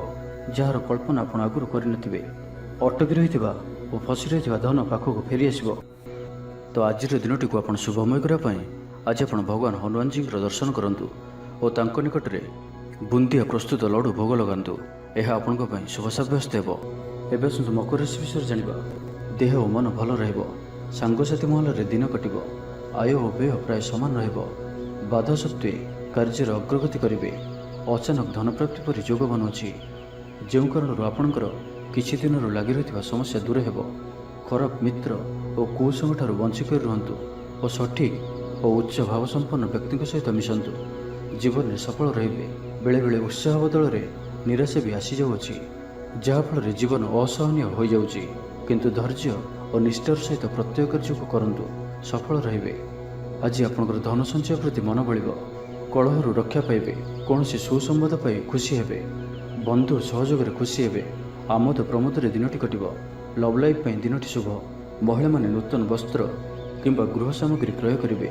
ଯାହାର କଳ୍ପନା ଆପଣ ଆଗରୁ କରିନଥିବେ। ଅଟକି ରହିଥିବା ଓ ଫସି ରହିଥିବା ଧନ ପାଖକୁ ଫେରିଆସିବ। ତ ଆଜିର ଦିନଟିକୁ ଆପଣ ଶୁଭମୟ କରିବା ପାଇଁ ଆଜି ଆପଣ ଭଗବାନ ହନୁମାନଜୀଙ୍କର ଦର୍ଶନ କରନ୍ତୁ ଓ ତାଙ୍କ ନିକଟରେ ବୁନ୍ଦିଆ ପ୍ରସ୍ତୁତ ଲଡ଼ୁ ଭୋଗ ଲଗାନ୍ତୁ। ଏହା ଆପଣଙ୍କ ପାଇଁ ଶୁଭ ସାବ୍ୟସ୍ତ ହେବ। ଏବେ ଆସନ୍ତୁ ମକର ରାଶି ବିଷୟରେ ଜାଣିବା। ଦେହ ଓ ମନ ଭଲ ରହିବ। ସାଙ୍ଗସାଥି ମହଲରେ ଦିନ କଟିବ। ଆୟ ଓ ବ୍ୟୟ ପ୍ରାୟ ସମାନ ରହିବ। ବାଧା ସତ୍ତ୍ୱେ କାର୍ଯ୍ୟରେ ଅଗ୍ରଗତି କରିବେ। ଅଚାନକ ଧନପ୍ରାପ୍ତି ପରି ଯୋଗ ବନୁଅଛି, ଯେଉଁ କାରଣରୁ ଆପଣଙ୍କର କିଛି ଦିନରୁ ଲାଗି ରହିଥିବା ସମସ୍ୟା ଦୂର ହେବ। ଖରାପ ମିତ୍ର ଓ କୁସଙ୍ଗଠାରୁ ବଞ୍ଚିକରି ରୁହନ୍ତୁ ଓ ସଠିକ୍ ଓ ଉଚ୍ଚ ଭାବସମ୍ପନ୍ନ ବ୍ୟକ୍ତିଙ୍କ ସହିତ ମିଶନ୍ତୁ। ଜୀବନରେ ସଫଳ ରହିବେ। ବେଳେବେଳେ ଉତ୍ସାହ ବଦଳରେ ନିରାଶା ବି ଆସିଯାଉଅଛି, ଯାହାଫଳରେ ଜୀବନ ଅସହନୀୟ ହୋଇଯାଉଛି। କିନ୍ତୁ ଧୈର୍ଯ୍ୟ ଓ ନିଷ୍ଠାର ସହିତ ପ୍ରତ୍ୟେକ କାର୍ଯ୍ୟକୁ କରନ୍ତୁ, ସଫଳ ରହିବେ। ଆଜି ଆପଣଙ୍କର ଧନ ସଞ୍ଚୟ ପ୍ରତି ମନ ବଳିବ। କଳହରୁ ରକ୍ଷା ପାଇବେ। କୌଣସି ସୁସମ୍ବାଦ ପାଇ ଖୁସି ହେବେ। ବନ୍ଧୁ ସହଯୋଗରେ ଖୁସି ହେବେ। ଆମୋଦ ପ୍ରମୋଦରେ ଦିନଟି କଟିବ। ଲଭ୍ ଲାଇଫ୍ ପାଇଁ ଦିନଟି ଶୁଭ। ମହିଳାମାନେ ନୂତନ ବସ୍ତ୍ର କିମ୍ବା ଗୃହ ସାମଗ୍ରୀ କ୍ରୟ କରିବେ।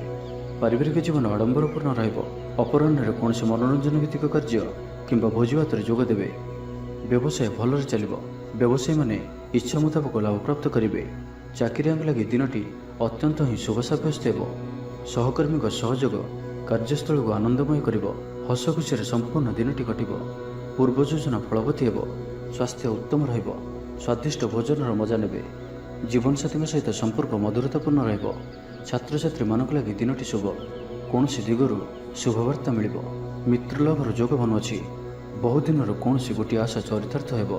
ପାରିବାରିକ ଜୀବନ ଆଡ଼ମ୍ବରପୂର୍ଣ୍ଣ ରହିବ। ଅପରାହ୍ନରେ କୌଣସି ମନୋରଞ୍ଜନ ଭିତ୍ତିକ କାର୍ଯ୍ୟ କିମ୍ବା ଭୋଜିଭାତରେ ଯୋଗ ଦେବେ। ବ୍ୟବସାୟ ଭଲରେ ଚାଲିବ। ବ୍ୟବସାୟୀମାନେ ଇଚ୍ଛା ମୁତାବକ ଲାଭପ୍ରାପ୍ତ କରିବେ। ଚାକିରିଆଙ୍କ ଲାଗି ଦିନଟି ଅତ୍ୟନ୍ତ ହିଁ ଶୁଭ ସାବ୍ୟସ୍ତ ହେବ। ସହକର୍ମୀଙ୍କ ସହଯୋଗ କାର୍ଯ୍ୟସ୍ଥଳକୁ ଆନନ୍ଦମୟ କରିବ। ହସ ଖୁସିରେ ସମ୍ପୂର୍ଣ୍ଣ ଦିନଟି କଟିବ। ପୂର୍ବ ଯୋଜନା ଫଳବତୀ ହେବ। ସ୍ୱାସ୍ଥ୍ୟ ଉତ୍ତମ ରହିବ। ସ୍ୱାଦିଷ୍ଟ ଭୋଜନର ମଜା ନେବେ। ଜୀବନସାଥୀଙ୍କ ସହିତ ସମ୍ପର୍କ ମଧୁରତାପୂର୍ଣ୍ଣ ରହିବ। ଛାତ୍ରଛାତ୍ରୀମାନଙ୍କ ଲାଗି ଦିନଟି ଶୁଭ। କୌଣସି ଦିଗରୁ ଶୁଭବାର୍ତ୍ତା ମିଳିବ। ମିତ୍ରଲାଭର ଯୋଗ ବନୁଅଛି। ବହୁଦିନର କୌଣସି ଗୋଟିଏ ଆଶା ଚରିତାର୍ଥ ହେବ।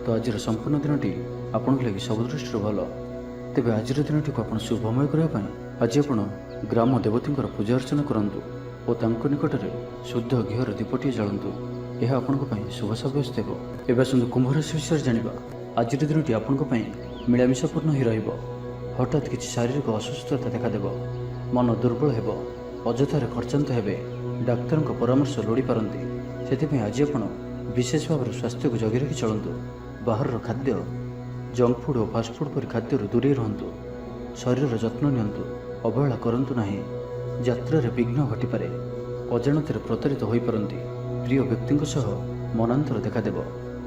ତ ଆଜିର ସମ୍ପୂର୍ଣ୍ଣ ଦିନଟି ଆପଣଙ୍କ ଲାଗି ସବୁ ଦୃଷ୍ଟିରୁ ଭଲ। ତେବେ ଆଜିର ଦିନଟିକୁ ଆପଣ ଶୁଭମୟ କରିବା ପାଇଁ ଆଜି ଆପଣ ଗ୍ରାମ ଦେବତୀଙ୍କର ପୂଜା ଅର୍ଚ୍ଚନା କରନ୍ତୁ ଓ ତାଙ୍କ ନିକଟରେ ଶୁଦ୍ଧ ଘିଅର ଦୀପଟିଏ ଜାଳନ୍ତୁ। ଏହା ଆପଣଙ୍କ ପାଇଁ ଶୁଭ ସାବ୍ୟସ୍ତ ହେବ। ଏବେ ଆସନ୍ତୁ କୁମ୍ଭ ରାଶି ବିଷୟରେ ଜାଣିବା। ଆଜିର ଦିନଟି ଆପଣଙ୍କ ପାଇଁ ମିଳାମିଶାପୂର୍ଣ୍ଣ ହିଁ ରହିବ। ହଠାତ୍ କିଛି ଶାରୀରିକ ଅସୁସ୍ଥତା ଦେଖାଦେବ। ମନ ଦୁର୍ବଳ ହେବ। ଅଯଥାରେ ଖର୍ଚ୍ଚାନ୍ତ ହେବେ। ଡାକ୍ତରଙ୍କ ପରାମର୍ଶ ଲୋଡ଼ିପାରନ୍ତି। ସେଥିପାଇଁ ଆଜି ଆପଣ ବିଶେଷ ଭାବରେ ସ୍ୱାସ୍ଥ୍ୟକୁ ଜଗି ରଖି ଚଳନ୍ତୁ। ବାହାରର ଖାଦ୍ୟ, ଜଙ୍କ ଫୁଡ୍ ଓ ଫାଷ୍ଟଫୁଡ୍ ପରି ଖାଦ୍ୟରୁ ଦୂରେଇ ରୁହନ୍ତୁ। ଶରୀରର ଯତ୍ନ ନିଅନ୍ତୁ। ଅବହେଳା କରନ୍ତୁ ନାହିଁ। ଯାତ୍ରାରେ ବିଘ୍ନ ଘଟିପାରେ। ଅଜାଣତରେ ପ୍ରତାରିତ ହୋଇପାରନ୍ତି। ପ୍ରିୟ ବ୍ୟକ୍ତିଙ୍କ ସହ ମନାନ୍ତର ଦେଖାଦେବ।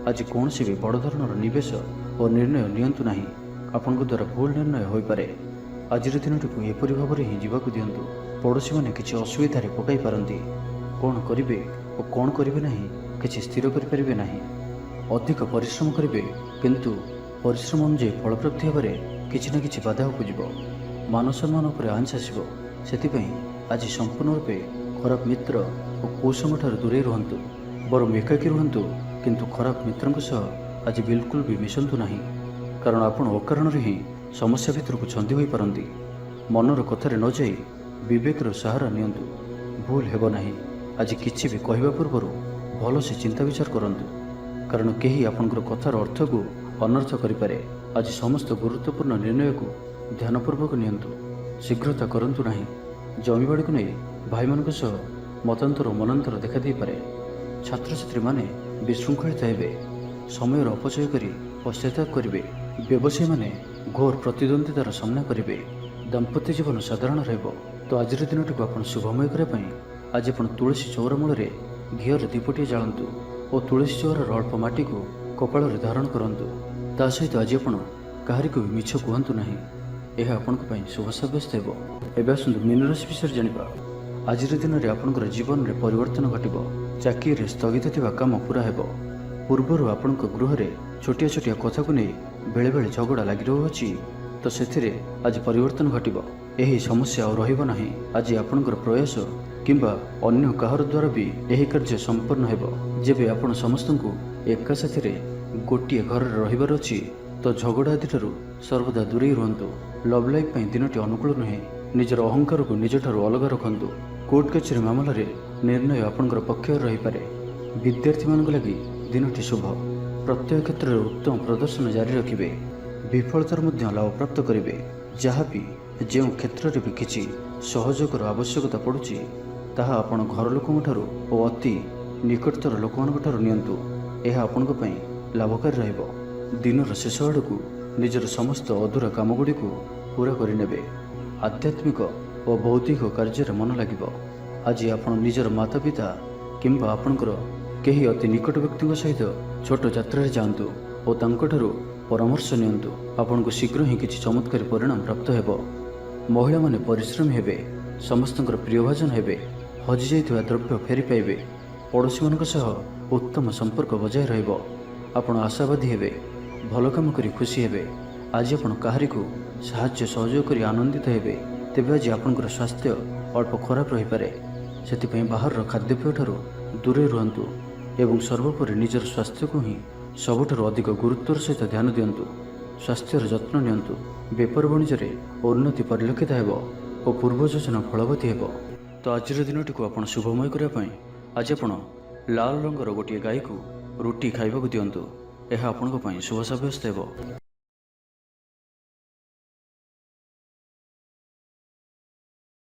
ଆଜି କୌଣସି ବି ବଡ଼ ଧରଣର ନିବେଶ ଓ ନିର୍ଣ୍ଣୟ ନିଅନ୍ତୁ ନାହିଁ। ଆପଣଙ୍କ ଦ୍ୱାରା ଭୁଲ ନିର୍ଣ୍ଣୟ ହୋଇପାରେ। ଆଜିର ଦିନଟିକୁ ଏପରି ଭାବରେ ହିଁ ଯିବାକୁ ଦିଅନ୍ତୁ। ପଡ଼ୋଶୀମାନେ କିଛି ଅସୁବିଧାରେ ପକାଇ ପାରନ୍ତି। କ'ଣ କରିବେ ଓ କ'ଣ କରିବେ ନାହିଁ କିଛି ସ୍ଥିର କରିପାରିବେ ନାହିଁ। ଅଧିକ ପରିଶ୍ରମ କରିବେ, କିନ୍ତୁ ପରିଶ୍ରମ ଅନୁଯାୟୀ ଫଳପ୍ରାପ୍ତି ହେବାରେ କିଛି ନା କିଛି ବାଧା ଉପୁଜିବ। ମାନସମ୍ମାନ ଉପରେ ଆଞ୍ଚ ଆସିବ। ସେଥିପାଇଁ ଆଜି ସମ୍ପୂର୍ଣ୍ଣ ରୂପେ ଖରାପ ମିତ୍ର ଓ କୁସଙ୍ଗଠାରୁ ଦୂରେଇ ରୁହନ୍ତୁ। ବରଂ ଏକାକୀ ରୁହନ୍ତୁ, କିନ୍ତୁ ଖରାପ ମିତ୍ରଙ୍କ ସହ ଆଜି ବିଲକୁଲ ବି ମିଶନ୍ତୁ ନାହିଁ। କାରଣ ଆପଣ ଅକାରଣରେ ହିଁ ସମସ୍ୟା ଭିତରକୁ ଛନ୍ଦି ହୋଇପାରନ୍ତି। ମନର କଥାରେ ନ ଯାଇ ବିବେକର ସାହାରା ନିଅନ୍ତୁ। ଭୁଲ ହେବ ନାହିଁ। ଆଜି କିଛି ବି କହିବା ପୂର୍ବରୁ ଭଲସେ ଚିନ୍ତା ବିଚାର କରନ୍ତୁ। କାରଣ କେହି ଆପଣଙ୍କର କଥାର ଅର୍ଥକୁ ଅନର୍ଥ କରିପାରେ। ଆଜି ସମସ୍ତ ଗୁରୁତ୍ୱପୂର୍ଣ୍ଣ ନିର୍ଣ୍ଣୟକୁ ଧ୍ୟାନପୂର୍ବକ ନିଅନ୍ତୁ। ଶୀଘ୍ରତା କରନ୍ତୁ ନାହିଁ। ଜମିବାଡ଼ିକୁ ନେଇ ଭାଇମାନଙ୍କ ସହ ମତାନ୍ତର ଓ ମନାନ୍ତର ଦେଖାଦେଇପାରେ। ଛାତ୍ରଛାତ୍ରୀମାନେ ବିଶୃଙ୍ଖଳିତ ହେବେ। ସମୟର ଅପଚୟ କରି ପଶ୍ଚାତାପ କରିବେ। ବ୍ୟବସାୟୀମାନେ ଘୋର ପ୍ରତିଦ୍ୱନ୍ଦ୍ୱିତାର ସାମ୍ନା କରିବେ। ଦାମ୍ପତ୍ୟ ଜୀବନ ସାଧାରଣ ରହିବ। ତ ଆଜିର ଦିନଟିକୁ ଆପଣ ଶୁଭମୟ କରିବା ପାଇଁ ଆଜି ଆପଣ ତୁଳସୀ ଚଉରା ମୂଳରେ ଘିଅର ଦୀପଟିଏ ଜାଳନ୍ତୁ ଓ ତୁଳସୀ ଚଉରାର ଅଳ୍ପ ମାଟିକୁ କପାଳରେ ଧାରଣ କରନ୍ତୁ। ତା ସହିତ ଆଜି ଆପଣ କାହାରିକୁ ବି ମିଛ କୁହନ୍ତୁ ନାହିଁ। ଏହା ଆପଣଙ୍କ ପାଇଁ ଶୁଭ ସାବ୍ୟସ୍ତ ହେବ। ଏବେ ଆସନ୍ତୁ ମୀନ ରାଶି ବିଷୟରେ ଜାଣିବା। ଆଜିର ଦିନରେ ଆପଣଙ୍କର ଜୀବନରେ ପରିବର୍ତ୍ତନ ଘଟିବ। ଚାକିରିରେ ସ୍ଥଗିତ ଥିବା କାମ ପୂରା ହେବ। ପୂର୍ବରୁ ଆପଣଙ୍କ ଗୃହରେ ଛୋଟିଆ ଛୋଟିଆ କଥାକୁ ନେଇ ବେଳେବେଳେ ଝଗଡ଼ା ଲାଗି ରହୁଅଛି, ତ ସେଥିରେ ଆଜି ପରିବର୍ତ୍ତନ ଘଟିବ। ଏହି ସମସ୍ୟା ଆଉ ରହିବ ନାହିଁ। ଆଜି ଆପଣଙ୍କର ପ୍ରୟାସ କିମ୍ବା ଅନ୍ୟ କାହାର ଦ୍ୱାରା ବି ଏହି କାର୍ଯ୍ୟ ସମ୍ପନ୍ନ ହେବ। ଯେବେ ଆପଣ ସମସ୍ତଙ୍କୁ ଏକା ସାଥିରେ ଗୋଟିଏ ଘରରେ ରହିବାର ଅଛି, ତ ଝଗଡ଼ା ଆଦିଠାରୁ ସର୍ବଦା ଦୂରେଇ ରୁହନ୍ତୁ। ଲଭ୍ ଲାଇଫ୍ ପାଇଁ ଦିନଟି ଅନୁକୂଳ ନୁହେଁ। ନିଜର ଅହଙ୍କାରକୁ ନିଜଠାରୁ ଅଲଗା ରଖନ୍ତୁ। କୋର୍ଟ କଚେରୀ ମାମଲାରେ ନିର୍ଣ୍ଣୟ ଆପଣଙ୍କର ପକ୍ଷରେ ରହିପାରେ। ବିଦ୍ୟାର୍ଥୀମାନଙ୍କ ଲାଗି ଦିନଟି ଶୁଭ। ପ୍ରତ୍ୟେକ କ୍ଷେତ୍ରରେ ଉତ୍ତମ ପ୍ରଦର୍ଶନ ଜାରି ରଖିବେ। ବିଫଳତାର ମଧ୍ୟ ଲାଭ ପ୍ରାପ୍ତ କରିବେ। ଯାହାବି ଯେଉଁ କ୍ଷେତ୍ରରେ ବି କିଛି ସହଯୋଗର ଆବଶ୍ୟକତା ପଡ଼ୁଛି, ତାହା ଆପଣ ଘର ଲୋକଙ୍କଠାରୁ ଓ ଅତି ନିକଟତର ଲୋକମାନଙ୍କ ଠାରୁ ନିଅନ୍ତୁ। ଏହା ଆପଣଙ୍କ ପାଇଁ ଲାଭକାରୀ ରହିବ। ଦିନର ଶେଷ ଆଡ଼କୁ ନିଜର ସମସ୍ତ ଅଧୁରା କାମଗୁଡ଼ିକୁ ପୂରା କରିନେବେ। ଆଧ୍ୟାତ୍ମିକ ଓ ବୌଦ୍ଧିକ କାର୍ଯ୍ୟରେ ମନ ଲାଗିବ। ଆଜି ଆପଣ ନିଜର ମାତା ପିତା କିମ୍ବା ଆପଣଙ୍କର କେହି ଅତି ନିକଟ ବ୍ୟକ୍ତିଙ୍କ ସହିତ ଛୋଟ ଯାତ୍ରାରେ ଯାଆନ୍ତୁ ଓ ତାଙ୍କଠାରୁ ପରାମର୍ଶ ନିଅନ୍ତୁ। ଆପଣଙ୍କୁ ଶୀଘ୍ର ହିଁ କିଛି ଚମତ୍କାରୀ ପରିଣାମ ପ୍ରାପ୍ତ ହେବ। ମହିଳାମାନେ ପରିଶ୍ରମୀ ହେବେ। ସମସ୍ତଙ୍କର ପ୍ରିୟଭାଜନ ହେବେ। ହଜିଯାଇଥିବା ଦ୍ରବ୍ୟ ଫେରି ପାଇବେ। ପଡ଼ୋଶୀମାନଙ୍କ ସହ ଉତ୍ତମ ସମ୍ପର୍କ ବଜାୟ ରହିବ। ଆପଣ ଆଶାବାଦୀ ହେବେ। ଭଲ କାମ କରି ଖୁସି ହେବେ। ଆଜି ଆପଣ କାହାରିକୁ ସାହାଯ୍ୟ ସହଯୋଗ କରି ଆନନ୍ଦିତ ହେବେ। ତେବେ ଆଜି ଆପଣଙ୍କର ସ୍ୱାସ୍ଥ୍ୟ ଅଳ୍ପ ଖରାପ ରହିପାରେ। ସେଥିପାଇଁ ବାହାରର ଖାଦ୍ୟପେୟଠାରୁ ଦୂରେଇ ରୁହନ୍ତୁ ଏବଂ ସର୍ବୋପରି ନିଜର ସ୍ୱାସ୍ଥ୍ୟକୁ ହିଁ ସବୁଠାରୁ ଅଧିକ ଗୁରୁତ୍ୱର ସହିତ ଧ୍ୟାନ ଦିଅନ୍ତୁ। ସ୍ୱାସ୍ଥ୍ୟର ଯତ୍ନ ନିଅନ୍ତୁ। ବେପାର ବାଣିଜ୍ୟରେ ଉନ୍ନତି ପରିଲକ୍ଷିତ ହେବ ଓ ପୂର୍ବ ଯୋଜନା ଫଳବତୀ ହେବ। ତ ଆଜିର ଦିନଟିକୁ ଆପଣ ଶୁଭମୟ କରିବା ପାଇଁ ଆଜି ଆପଣ ଲାଲ ରଙ୍ଗର ଗୋଟିଏ ଗାଈକୁ ରୁଟି ଖାଇବାକୁ ଦିଅନ୍ତୁ। ଏହା ଆପଣଙ୍କ ପାଇଁ ଶୁଭ ସାବ୍ୟସ୍ତ ହେବ।